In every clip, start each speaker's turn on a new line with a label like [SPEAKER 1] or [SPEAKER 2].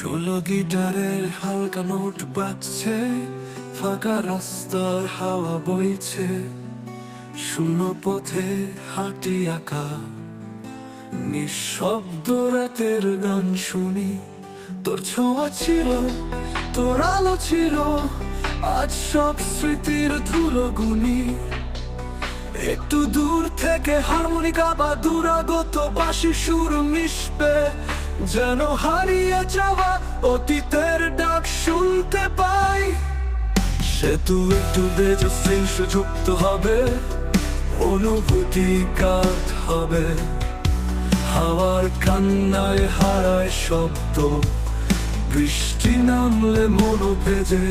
[SPEAKER 1] ষোলো গিটারের হালকা নোট বাজছে, ফাঁকা রাস্তার হাওয়া বইছে, শূন্য পথে হাঁটি একা, নিঃশব্দ রাতের গান শুনি। তোর ছোঁয়া ছিল, তোর আলো ছিল, আজ সব স্মৃতির ধুলো গুনি। একটু দূর থেকে হারমোনিকা বা দূরাগত বাঁশি সুর মিশবে, যেন হারিয়ে যাওয়া অতীতের ডাক শুনতে পাই। সেতু একটু বেজে স্পৃশ যুক্ত হবে, অনুভূতি কাট হবে, হাওয়ার কান্নায় হারায় শব্দ, বৃষ্টি নামলে মনো ভেজে।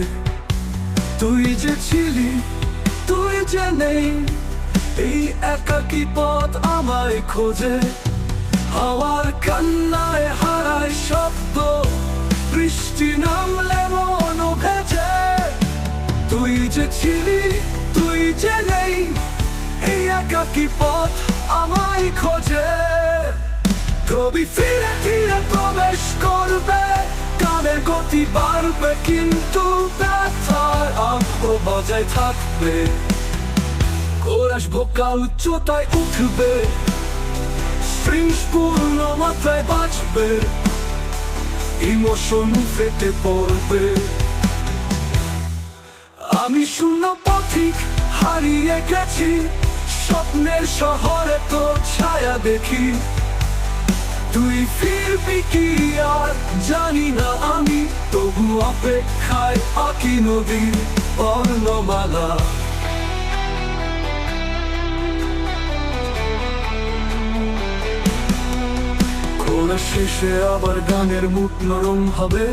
[SPEAKER 1] তুই যে ছিলি, তুই যে নেই, এই একাকী পথ আমায় খোঁজে, হাওয়ার কান্নায় হারায় শব্দ, বৃষ্টি নামলে মনো ভেজে। তুই যে ছিলি, তুই যে নেই, এই একাকী পথ আমায় খোঁজে। কবি ফিরে ফিরে প্রবেশ করবে, গানের গতি বাড়বে, কিন্তু ব্যথার আগ্রহ বজায় থাকবে। কোরাস ভোকাল উচ্চতায় উঠবে, স্ট্রিংস পূর্ণ মাত্রায় বাজবে, ইমোশন ফেটে পড়বে। আমি শূন্য পথিক হারিয়ে গেছি, স্বপ্নের শহরে তোর ছায়া দেখি। তুই ফিরবি কি আর জানি না আমি, তবু অপেক্ষায় আঁকি নদীর বর্ণমালা। কোরা শেষে আবার গানের মুখ নরম হবে,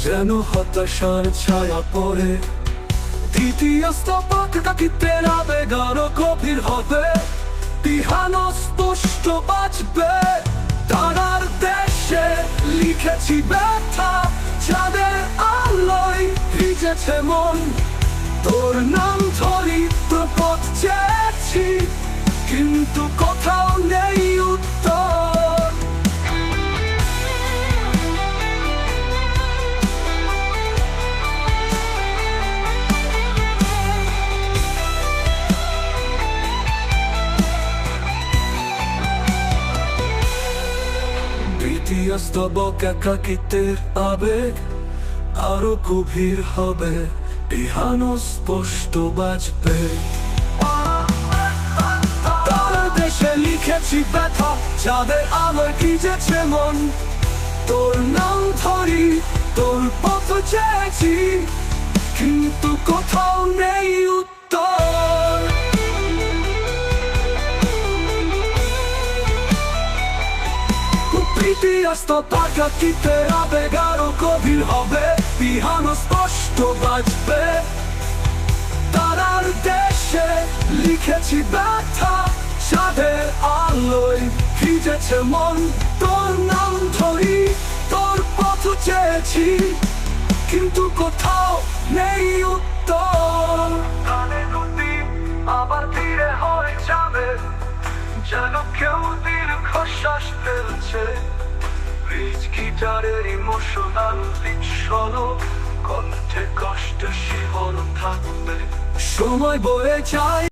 [SPEAKER 1] যেন হতাশার ছায়া পড়ে। দ্বিতীয় স্তবক কাকিতের আবেগ আরো গভীর হবে, পিয়ানো স্পষ্ট বাজবে। তারার দেশে লিখেছি ব্যথা, যাদের আলোয় ভিজেছে মন। তোর নাম ধরি, তোর পথ চেয়েছি, কিন্তু কোথাও নেই উত্তর। দ্বিতীয় স্তবক একাকিত্বের আবেগ আরো গভীর হবে, পিয়ানো স্পষ্ট বাজবে। তার দেশে লিখেছি ব্যথা, যাদের আলোয় ভিজেছে মন। তোর নাম ধরি, তোর পথ চেয়েছি, কিন্তু কোথাও নেই উত্তর। তৃতীয় স্তবক একাকিত্বের আবেগ আরো গভীর হবে, পিয়ানো স্পষ্ট বাজবে। তারার দেশে লিখেছি ব্যথা, যাদের আলোয় ভিজেছে মন। তোর নাম ধরি, তোর পথ চেয়েছি, কিন্তু কোথাও নেই উত্তর। গানের গতি আবার ধীরে হয়ে যাবে, যেন কেউ দীর্ঘশ্বাস ফেলছে। রিচ গিটারের ইমোশনাল লিক সলো, কণ্ঠে কষ্ট শিহরণ থাকবে। সময় বয়ে যায়।